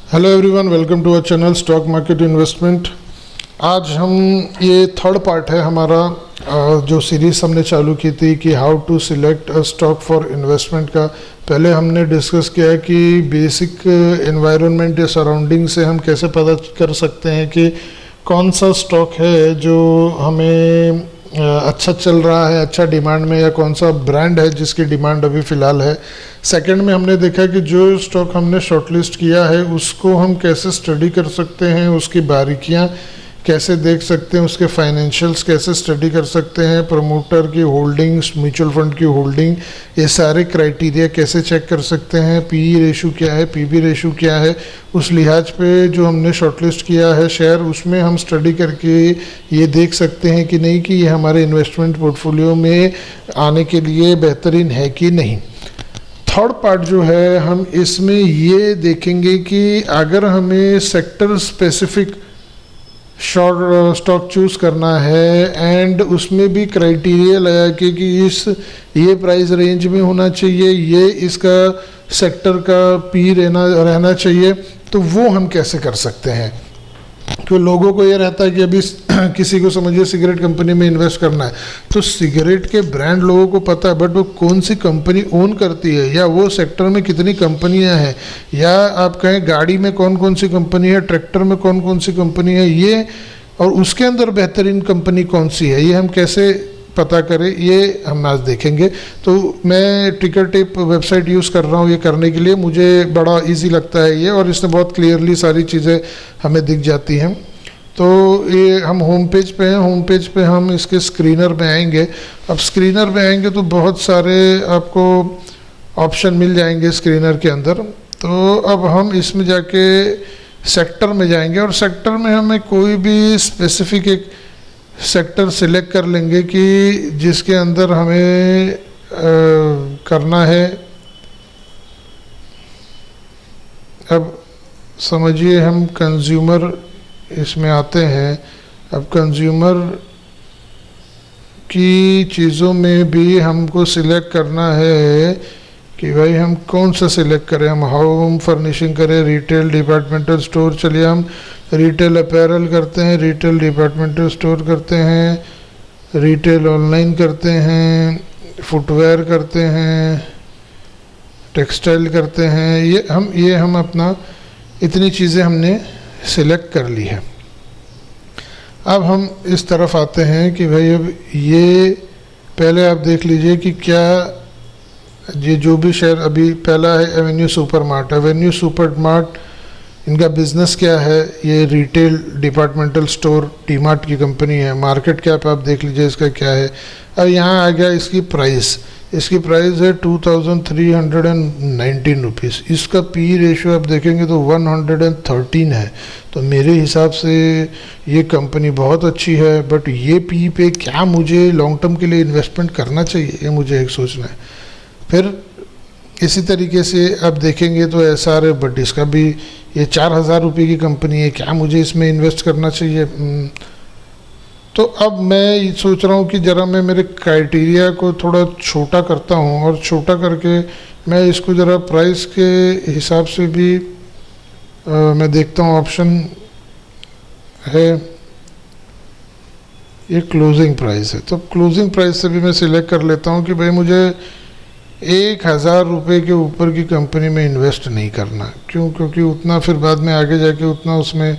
Hello everyone, welcome to our channel stock market investment. आज हम ये थर्ड पार्ट है हमारा जो सीरीज़ हमने चालू की थी कि how to select a stock for investment का। पहले हमने डिस्कस किया कि बेसिक एनवायरनमेंट या सराउंडिंग से हम कैसे पता कर सकते हैं कि कौन सा स्टॉक है जो हमें अच्छा चल रहा है, अच्छा डिमांड में, या कौन सा ब्रांड है जिसकी डिमांड अभी फ़िलहाल है। सेकंड में हमने देखा कि जो स्टॉक हमने शॉर्टलिस्ट किया है उसको हम कैसे स्टडी कर सकते हैं, उसकी बारीकियां कैसे देख सकते हैं, उसके फाइनेंशियल्स कैसे स्टडी कर सकते हैं, प्रमोटर की होल्डिंग्स, म्यूचुअल फंड की होल्डिंग, ये सारे क्राइटेरिया कैसे चेक कर सकते हैं, पीई रेशो क्या है, पीबी रेशो क्या है। उस लिहाज पे जो हमने शॉर्टलिस्ट किया है शेयर, उसमें हम स्टडी करके ये देख सकते हैं कि नहीं कि ये हमारे इन्वेस्टमेंट पोर्टफोलियो में आने के लिए बेहतरीन है कि नहीं। थर्ड पार्ट जो है हम इसमें ये देखेंगे कि अगर हमें sector specific short stock choose करना है एंड उसमें भी क्राइटेरिया लगा के कि ये प्राइस रेंज में होना चाहिए, ये इसका सेक्टर का पी रहना चाहिए, तो वो हम कैसे कर सकते हैं। क्यों लोगों को ये रहता है कि अभी किसी को समझिए सिगरेट कंपनी में इन्वेस्ट करना है, तो सिगरेट के ब्रांड लोगों को पता है, बट वो कौन सी कंपनी ओन करती है, या वो सेक्टर में कितनी कंपनियां हैं, या आप कहें गाड़ी में कौन कौन सी कंपनी है, ट्रैक्टर में कौन कौन सी कंपनी है, ये और उसके अंदर बेहतरीन कंपनी कौन सी है, ये हम कैसे पता करें, ये हम आज देखेंगे। तो मैं टिकर टेप वेबसाइट यूज़ कर रहा हूँ ये करने के लिए, मुझे बड़ा इजी लगता है ये, और इसमें बहुत क्लियरली सारी चीज़ें हमें दिख जाती हैं। तो ये हम होम पेज पे हैं, होम पेज पे हम इसके स्क्रीनर में आएंगे। अब स्क्रीनर में आएंगे तो बहुत सारे आपको ऑप्शन मिल जाएंगे स्क्रीनर के अंदर। तो अब हम इसमें जाके सेक्टर में जाएंगे, और सेक्टर में हमें कोई भी स्पेसिफिक एक सेक्टर सिलेक्ट कर लेंगे कि जिसके अंदर हमें करना है। अब समझिए हम कंज्यूमर इसमें आते हैं। अब कंज्यूमर की चीज़ों में भी हमको सिलेक्ट करना है कि भाई हम कौन सा सिलेक्ट करें, हम होम फर्निशिंग करें, रिटेल, डिपार्टमेंटल स्टोर। चलिए हम रिटेल अपैरल करते हैं, रिटेल डिपार्टमेंटल स्टोर करते हैं, रिटेल ऑनलाइन करते हैं, फुटवेयर करते हैं, टेक्सटाइल करते हैं। ये हम अपना इतनी चीज़ें हमने सिलेक्ट कर ली है। अब हम इस तरफ आते हैं कि भाई अब ये पहले आप देख लीजिए कि क्या ये जो भी शेयर अभी पहला है एवेन्यू सुपरमार्ट। एवेन्यू सुपरमार्ट इनका बिजनेस क्या है, ये रिटेल डिपार्टमेंटल स्टोर डीमार्ट की कंपनी है। मार्केट कैप आप देख लीजिए इसका क्या है। अब यहाँ आ गया इसकी प्राइस, इसकी प्राइस है 2319 रुपीज़। इसका पी रेशियो आप देखेंगे तो 113 है। तो मेरे हिसाब से ये कंपनी बहुत अच्छी है, बट ये पी पे क्या मुझे लॉन्ग टर्म के लिए इन्वेस्टमेंट करना चाहिए, ये मुझे एक सोचना है। फिर इसी तरीके से अब देखेंगे तो एसआर है, बट इसका भी ये 4000 रुपये की कंपनी है, क्या मुझे इसमें इन्वेस्ट करना चाहिए। तो अब मैं सोच रहा हूँ कि ज़रा मैं मेरे क्राइटेरिया को थोड़ा छोटा करता हूँ, और छोटा करके मैं इसको ज़रा प्राइस के हिसाब से भी मैं देखता हूँ। ऑप्शन है ये क्लोजिंग प्राइस है, तो क्लोजिंग प्राइस से भी मैं सिलेक्ट कर लेता हूँ कि भाई मुझे 1000 रुपये के ऊपर की कंपनी में इन्वेस्ट नहीं करना। क्यों? क्योंकि उतना फिर बाद में आगे जाके उतना उसमें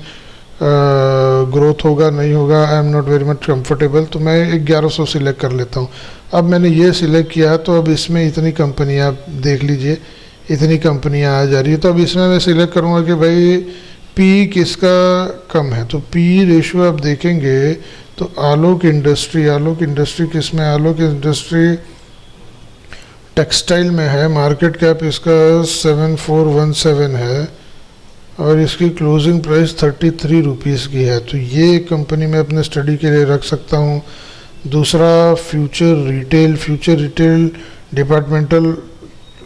ग्रोथ होगा नहीं होगा, I am not very much comfortable. तो मैं 1100 सिलेक्ट कर लेता हूँ। अब मैंने ये सिलेक्ट किया, तो अब इसमें इतनी कंपनियाँ आप देख लीजिए, इतनी कंपनियाँ आ जा रही है। तो अब इसमें मैं सिलेक्ट करूँगा कि भाई पी किसका कम है। तो पी रेशियो आप देखेंगे तो आलोक इंडस्ट्री किस में, आलोक इंडस्ट्री टेक्सटाइल में है। मार्केट कैप इसका 7417 है, और इसकी क्लोजिंग प्राइस 33 रुपीज़ की है। तो ये कंपनी मैं अपने स्टडी के लिए रख सकता हूँ। दूसरा फ्यूचर रिटेल डिपार्टमेंटल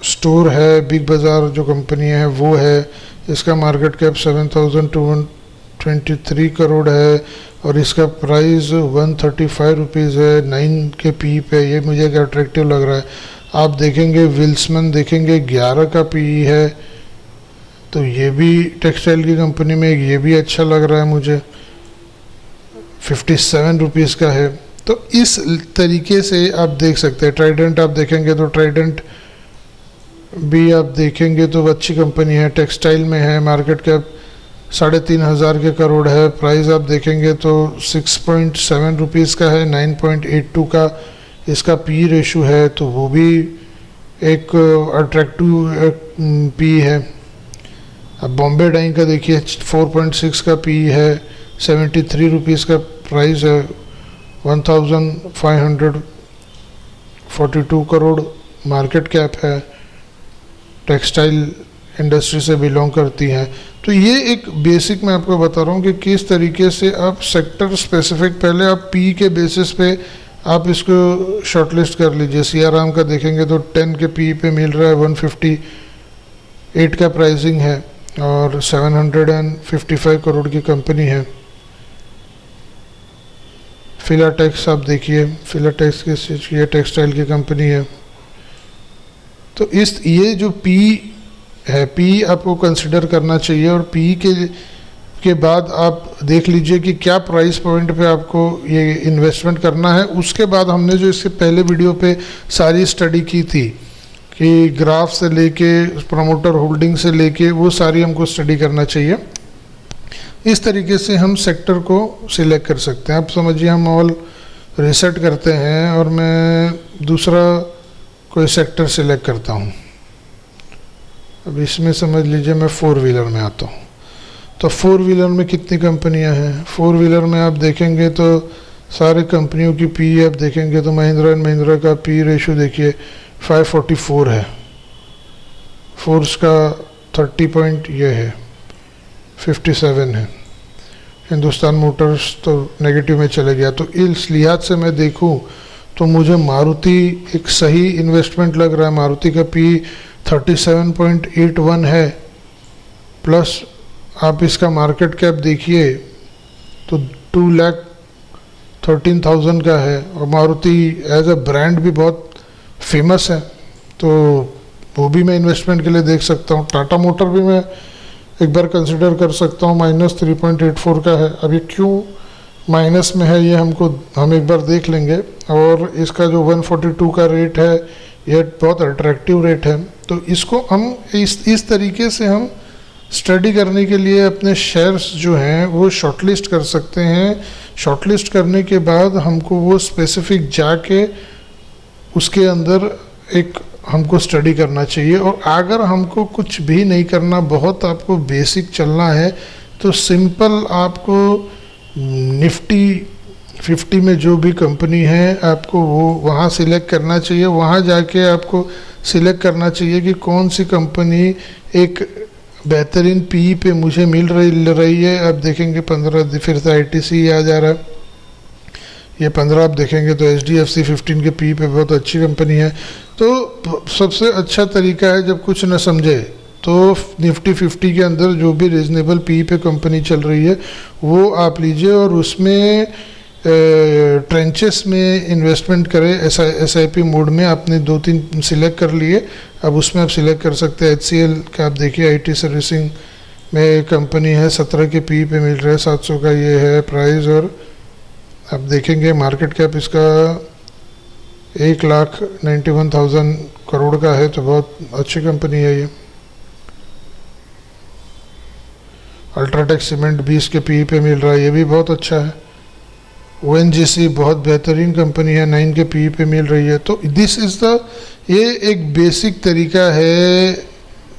स्टोर है, बिग बाज़ार जो कंपनी है वो है। इसका मार्केट कैप 7223 करोड़ है, और इसका प्राइस 135 रुपीज़ है, 9 के पी पे। ये मुझे एक अट्रैक्टिव लग रहा है। आप देखेंगे विल्समन देखेंगे 11 का पी है, तो ये भी टेक्सटाइल की कंपनी में ये भी अच्छा लग रहा है मुझे, 57 रुपीज़ का है। तो इस तरीके से आप देख सकते हैं। ट्राइडेंट आप देखेंगे तो ट्राइडेंट भी आप देखेंगे तो अच्छी कंपनी है, टेक्सटाइल में है, मार्केट कैप 3,500 के करोड़ है, प्राइस आप देखेंगे तो 6.7 रुपीज़ का है, 9.82 का इसका पी रेशो है, तो वो भी एक अट्रैक्टिव पी है। अब बॉम्बे डाइंग का देखिए 4.6 का पी है, 73 रुपीज़ का प्राइस है, 1,542 करोड़ मार्केट कैप है, टेक्सटाइल इंडस्ट्री से बिलोंग करती हैं। तो ये एक बेसिक मैं आपको बता रहा हूँ कि किस तरीके से आप सेक्टर स्पेसिफिक पहले आप पी के बेसिस पे आप इसको शॉर्टलिस्ट कर लीजिए। सियाराम का देखेंगे तो 10 के पी पे मिल रहा है, 158 का प्राइसिंग है और 755 करोड़ की कंपनी है। फिलाटेक्स आप देखिए, फिलाटेक्स किस चीज़ की है, टेक्सटाइल की कंपनी है। तो इस ये जो पी है, पी आपको कंसिडर करना चाहिए और पी के बाद आप देख लीजिए कि क्या प्राइस पॉइंट पे आपको ये इन्वेस्टमेंट करना है। उसके बाद हमने जो इससे पहले वीडियो पे सारी स्टडी की थी कि ग्राफ से लेके प्रमोटर होल्डिंग से लेके वो सारी हमको स्टडी करना चाहिए। इस तरीके से हम सेक्टर को सिलेक्ट कर सकते हैं। आप समझिए हम ऑल रिसेट करते हैं और मैं दूसरा कोई सेक्टर सिलेक्ट करता हूँ। अब इसमें समझ लीजिए मैं 4 व्हीलर में आता हूँ, तो 4 व्हीलर में कितनी कंपनियाँ हैं। 4 व्हीलर में आप देखेंगे तो सारे कंपनियों की पी आप देखेंगे तो महिंद्रा एंड महिंद्रा का पी रेशो देखिए 544 है, फोर्स का 30 पॉइंट ये है 57 है, हिंदुस्तान मोटर्स तो नेगेटिव में चले गया। तो इस लिहाज से मैं देखूं तो मुझे मारुति एक सही इन्वेस्टमेंट लग रहा है। मारुति का पी 37.81 है, प्लस आप इसका मार्केट कैप देखिए तो 2,13,000 का है और मारुति एज अ ब्रांड भी बहुत फेमस है, तो वो भी मैं इन्वेस्टमेंट के लिए देख सकता हूँ। टाटा मोटर भी मैं एक बार कंसिडर कर सकता हूँ, -3.84 का है। अब ये क्यों माइनस में है ये हम एक बार देख लेंगे। और इसका जो 142 का रेट है ये बहुत अट्रैक्टिव रेट है। तो इसको हम इस तरीके से हम स्टडी करने के लिए अपने शेयर्स जो हैं वो शॉर्टलिस्ट कर सकते हैं। शॉर्टलिस्ट करने के बाद हमको वो स्पेसिफिक जाके उसके अंदर एक हमको स्टडी करना चाहिए। और अगर हमको कुछ भी नहीं करना, बहुत आपको बेसिक चलना है, तो सिंपल आपको निफ्टी 50 में जो भी कंपनी है आपको वो वहाँ सिलेक्ट करना चाहिए। वहाँ जाके आपको सिलेक्ट करना चाहिए कि कौन सी कंपनी एक बेहतरीन पी पे मुझे मिल रही है। आप देखेंगे 15, फिर से ITC आ जा रहा है, ये 15 आप देखेंगे तो HDFC 15 के पी पे बहुत अच्छी कंपनी है। तो सबसे अच्छा तरीका है जब कुछ न समझे तो निफ्टी 50 के अंदर जो भी रीजनेबल पी पे कंपनी चल रही है वो आप लीजिए और उसमें ट्रेंचेस में इन्वेस्टमेंट करें। SIP मोड में आपने 2-3 सिलेक्ट कर लिए, अब उसमें आप सिलेक्ट कर सकते हैं। HCL का आप देखिए IT सर्विसिंग में कंपनी है, 17 के पी पे मिल रहा है, 700 का ये है प्राइस। और आप देखेंगे मार्केट कैप इसका 1,91,000 करोड़ का है, तो बहुत अच्छी कंपनी है ये। अल्ट्राटेक सीमेंट 20 के पी पे मिल रहा है, ये भी बहुत अच्छा है। ONGC बहुत बेहतरीन कंपनी है, 9 के पी पे मिल रही है। तो दिस इज़ ये एक बेसिक तरीका है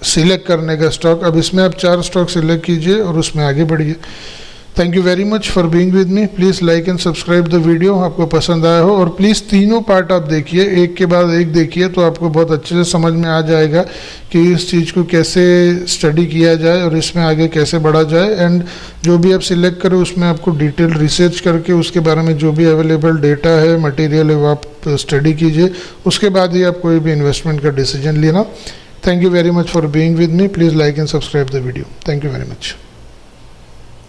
सिलेक्ट करने का स्टॉक। अब इसमें आप 4 स्टॉक सिलेक्ट कीजिए और उसमें आगे बढ़िए। Thank you very much for being with me. Please like and subscribe the video, आपको पसंद आया हो। और प्लीज़ तीनों पार्ट आप देखिए, एक के बाद एक देखिए, तो आपको बहुत अच्छे से समझ में आ जाएगा कि इस चीज़ को कैसे स्टडी किया जाए और इसमें आगे कैसे बढ़ा जाए। एंड जो भी आप सिलेक्ट करें उसमें आपको डिटेल रिसर्च करके उसके बारे में जो भी अवेलेबल डेटा है, मटेरियल है, वो आप स्टडी कीजिए। उसके बाद ही आप कोई भी इन्वेस्टमेंट का डिसीजन लेना। Thank you very much for being with me. Please like and subscribe the video. Thank you very much.